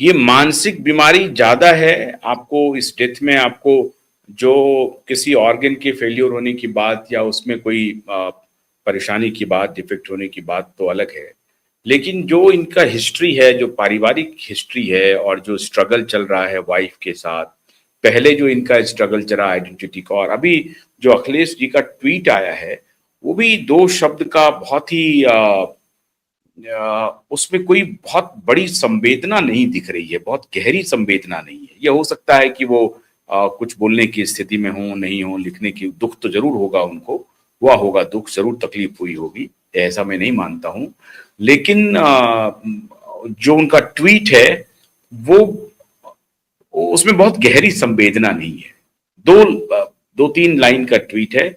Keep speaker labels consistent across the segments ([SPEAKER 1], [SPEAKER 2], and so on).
[SPEAKER 1] ये मानसिक बीमारी ज्यादा है आपको इस डेथ में, आपको जो किसी ऑर्गन के फेलियर होने की बात या उसमें कोई परेशानी की बात, डिफेक्ट होने की बात तो अलग है। लेकिन जो इनका हिस्ट्री है, जो पारिवारिक हिस्ट्री है और जो स्ट्रगल चल रहा है वाइफ के साथ, पहले जो इनका स्ट्रगल चला आइडेंटिटी का, और अभी जो अखिलेश जी का ट्वीट आया है, वो भी दो शब्द का बहुत ही उसमें कोई बहुत बड़ी संवेदना नहीं दिख रही है, बहुत गहरी संवेदना नहीं है। यह हो सकता है कि वो कुछ बोलने की स्थिति में हो, नहीं हो, लिखने की दुख तो जरूर होगा उनको, हुआ होगा दुख, जरूर तकलीफ हुई होगी, ऐसा मैं नहीं मानता हूं। लेकिन जो उनका ट्वीट है वो उसमें बहुत गहरी संवेदना नहीं है। दो दो तीन लाइन का ट्वीट है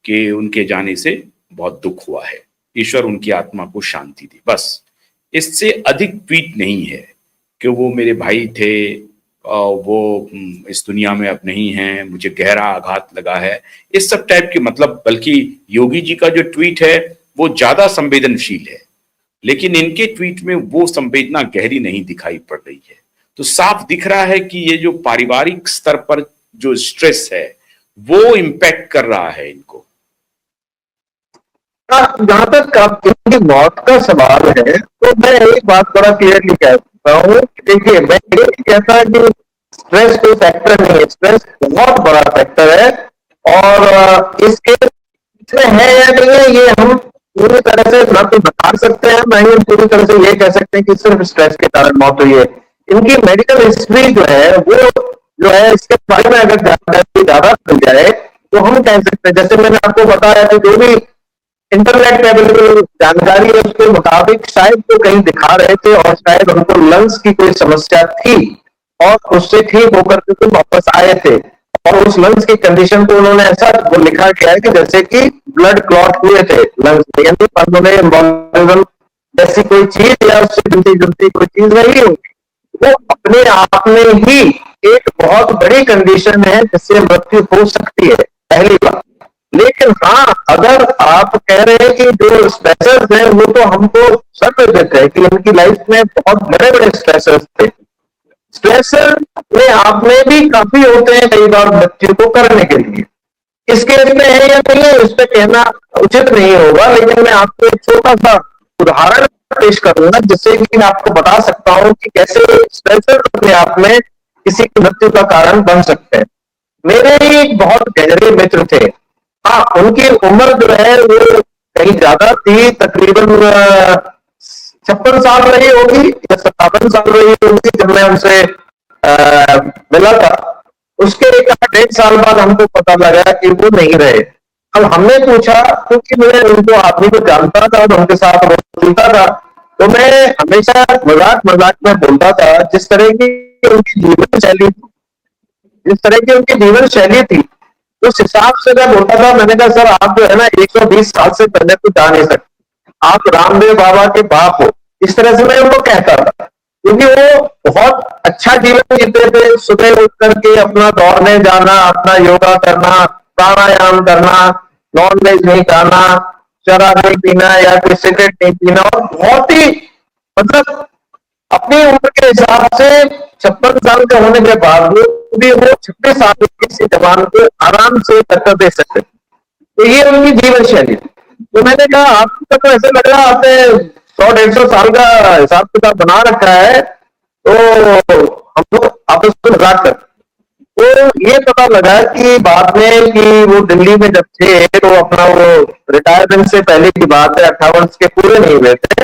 [SPEAKER 1] कि उनके जाने से बहुत दुख हुआ है, ईश्वर उनकी आत्मा को शांति दी, बस। इससे अधिक ट्वीट नहीं है कि वो मेरे भाई थे, वो इस दुनिया में अब नहीं हैं, मुझे गहरा आघात लगा है, इस सब टाइप के मतलब। बल्कि योगी जी का जो ट्वीट है वो ज्यादा संवेदनशील है, लेकिन इनके ट्वीट में वो संवेदना गहरी नहीं दिखाई पड़ रही है। तो साफ दिख रहा है कि ये जो पारिवारिक स्तर पर जो स्ट्रेस है वो इम्पैक्ट कर रहा है इनको।
[SPEAKER 2] जहां तक इनकी मौत का सवाल है तो मैं एक बात बड़ा क्लियरली कहता हूँ, देखिए मैं ये नहीं कहता कि स्ट्रेस कोई फैक्टर नहीं है, स्ट्रेस बहुत बड़ा फैक्टर है। और इस केस में है या नहीं है ये हम पूरी तरह से ना तो बता सकते हैं, ना ही हम पूरी तरह से ये कह सकते हैं कि सिर्फ स्ट्रेस के कारण मौत हुई है। इनकी मेडिकल हिस्ट्री जो है वो जो है इसके बारे में अगर जानकारी ज्यादा मिल जाए तो हम कह सकते हैं, जैसे मैंने आपको बताया कि जो भी इंटरनेट पे अवेलेबल जानकारी है उसके मुताबिक शायद तो कहीं दिखा रहे थे और शायद उनको लंग्स की कोई समस्या थी और उससे ठीक होकर के वापस आए थे। और उस लंग्स की कंडीशन को उन्होंने ऐसा वो लिखा गया है कि जैसे कि ब्लड क्लॉट हुए थे लंग्स में, यानी उन्होंने जैसी कोई चीज या उससे जुलती जुलती कोई चीज नहीं होगी। वो अपने आप में ही एक बहुत बड़ी कंडीशन है जिससे मृत्यु हो सकती है, पहली बात। लेकिन हाँ, अगर आप कह रहे हैं कि जो स्ट्रेसर्स हैं वो तो हमको सब देते हैं कि उनकी लाइफ में बहुत बड़े बड़े स्ट्रेसर्स थे। स्ट्रेसर अपने आप में भी काफी होते हैं कई बार बच्चे को करने के लिए। इस केस में है या नहीं है इस पे कहना उचित नहीं होगा, लेकिन मैं आपको एक छोटा सा उदाहरण पेश करूंगा जिससे कि मैं आपको बता सकता हूं कि कैसे स्ट्रेसर अपने आप में किसी की मृत्यु का कारण बन सकते हैं। मेरे ही एक बहुत गहरे मित्र थे। हाँ, उनकी उम्र जो है वो कहीं ज्यादा थी, तकरीबन 56 साल रही होगी या 57 साल रही होगी जब मैं उनसे मिला था। उसके 1.5 साल बाद हमको पता लगा कि वो नहीं रहे। अब हमने पूछा, क्योंकि मैं उनको आदमी को जानता था और उनके साथ मिलता था, तो मैं हमेशा मजाक मजाक में बोलता था जिस तरह की उनकी जीवन शैली थी, जिस तरह की उनकी जीवन शैली थी उस हिसाब से मैं बोलता था। मैंने कहा सर आप जो है ना 120 साल से पहले तो जा नहीं सकते, आप रामदेव बाबा के बाप हो, इस तरह से मैं उनको कहता था। क्योंकि वो बहुत अच्छा जीवन जीते थे, सुबह उठ करके अपना दौड़ने जाना, अपना योगा करना, प्राणायाम करना, नॉन वेज नहीं खाना, शराब नहीं पीना या कोई सिगरेट नहीं पीना, और बहुत ही मतलब अपनी उम्र के हिसाब से 56 साल के होने के बावजूद भी वो 26 साल की किसी जवान को आराम से टक्कर दे सकते। तो ये उनकी जीवन शैली। तो मैंने कहा आपको तो ऐसे लग रहा आपने 100-150 साल का हिसाब किताब बना रखा है, तो हम लोग आपस में मजाक कर। तो ये पता लगा कि बाद में कि वो दिल्ली में जब थे तो अपना वो रिटायरमेंट से पहले की बात है, 58 के पूरे नहीं हुए थे,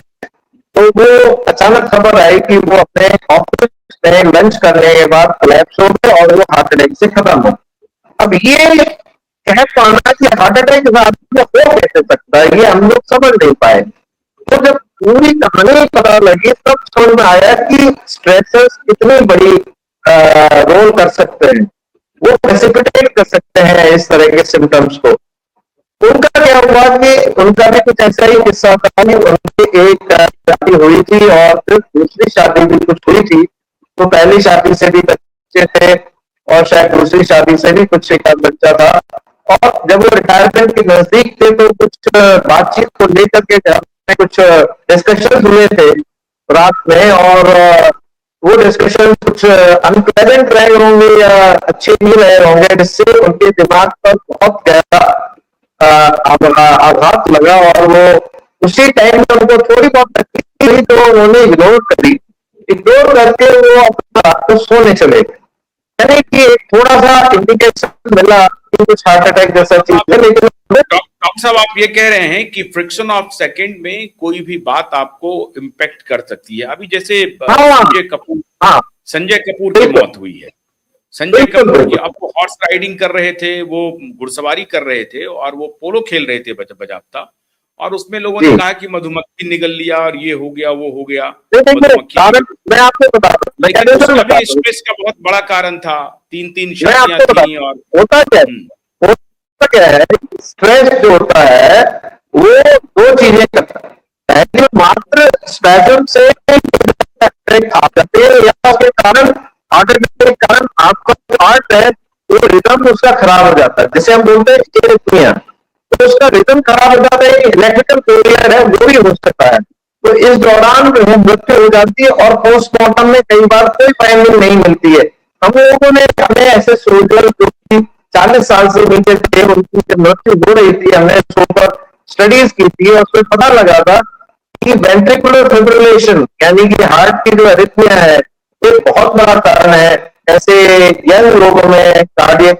[SPEAKER 2] तो वो अचानक खबर आई कि वो अपने ऑफिस में लंच करने के बाद कोलैप्स हो गए और वो हार्ट अटैक से खत्म हो। अब ये कह पाना कि हार्ट अटैक हो कैसे सकता है ये हम लोग समझ नहीं पाए। तो जब पूरी कहानी पता लगी तब समझ में आया कि स्ट्रेसर्स कितनी बड़ी रोल कर सकते हैं, वो प्रेसिपिटेट कर सकते हैं इस तरह के सिम्टम्स को। उनका क्या हुआ कि उनका भी कुछ ऐसा ही किस्सा था कि उनकी एक शादी हुई थी और फिर दूसरी शादी भी कुछ हुई थी। तो पहली शादी से भी बच्चे थे और शायद दूसरी शादी से भी कुछ एक बच्चा था। और जब वो रिटायरमेंट के नजदीक थे तो कुछ बातचीत को लेकर के कुछ डिस्कशन हुए थे रात में, और वो डिस्कशन कुछ अनप्लेजेंट रहे होंगे या अच्छे नहीं रहे होंगे, जिससे उनके दिमाग पर बहुत गहरा आघात लगा और वो उसी टाइम में उनको थोड़ी बहुत तकलीफ हुई तो उन्होंने इग्नोर करके वो अपना रात को सोने चले गए। यानी कि थोड़ा सा इंडिकेशन मिला कि कुछ हार्ट अटैक जैसा चीज है, लेकिन
[SPEAKER 1] डॉक्टर साहब आप ये कह रहे हैं कि फ्रिक्शन ऑफ सेकंड में कोई भी बात आपको इम्पैक्ट कर सकती है। अभी जैसे
[SPEAKER 2] हाँ
[SPEAKER 1] संजय कपूर की
[SPEAKER 2] बिल्कुल
[SPEAKER 1] मौत हुई है। संजय
[SPEAKER 2] बिल्कुल
[SPEAKER 1] कपूर की,
[SPEAKER 2] बिल्कुल
[SPEAKER 1] अब वो हॉर्स राइडिंग कर रहे थे, वो घुड़सवारी कर रहे थे और वो पोलो खेल रहे थे बजाबता, और उसमें लोगों ने
[SPEAKER 2] जी।
[SPEAKER 1] कहा कि मधुमक्खी निगल लिया और ये हो गया वो हो गया।
[SPEAKER 2] देखिए
[SPEAKER 1] मधुमक्खी
[SPEAKER 2] कारण मैं आपको बताता हूँ,
[SPEAKER 1] लेकिन
[SPEAKER 2] मैकेनिज्म
[SPEAKER 1] उसका
[SPEAKER 2] बताता
[SPEAKER 1] भी
[SPEAKER 2] हूँ।
[SPEAKER 1] स्ट्रेस का बहुत बड़ा कारण था। 3-3
[SPEAKER 2] मैं
[SPEAKER 1] शादियां
[SPEAKER 2] आपको
[SPEAKER 1] थी
[SPEAKER 2] बताता
[SPEAKER 1] और
[SPEAKER 2] हूँ, होता क्या है, स्ट्रेस जो होता है वो दो चीजें करता है। पहले मात्र स्पैजम से आ जाते हैं या उसके कारण हार्ट अटैक के कारण आपका जो हार्ट है वो रिदम उसका खराब हो जाता है, जिसे हम बोलते हैं एरिथमिया। तो उसका रिदम खराब हो जाता है, इलेक्ट्रिकल फेलियर है वो भी हो सकता है। तो इस दौरान मृत्यु हो जाती है और पोस्टमार्टम में कई बार कोई फाइंडिंग नहीं मिलती है। हम लोगों ने हमें ऐसे सोल्जर जो कि 40 साल से नीचे थे उनकी जब मृत्यु हो रही थी, हमने इस ऊपर स्टडीज की थी और उसमें पता लगा था कि वेंट्रिकुलर फिब्रिलेशन यानी कि हार्ट की जो अरिथमिया है ये बहुत बड़ा कारण है ऐसे यंग लोगों में कार्डियक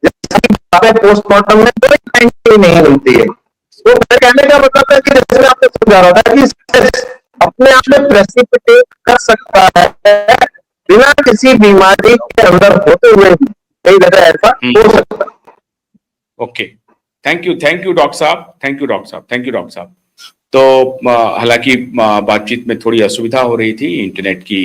[SPEAKER 2] जैसे पोस्टमार्टम में कोई फाइंडिंग नहीं मिलती है। तो मेरे कहने का मतलब है कि जैसे मैं आपको समझा रहा था कि स्ट्रेस अपने आप में प्रेसिपिटेट कर सकता है बिना किसी बीमारी के अंदर होते हुए भी कई जगह ऐसा हो सकता है।
[SPEAKER 1] ओके, थैंक यू डॉक्टर साहब, थैंक यू डॉक्टर साहब। तो हालांकि बातचीत में थोड़ी असुविधा हो रही थी, इंटरनेट की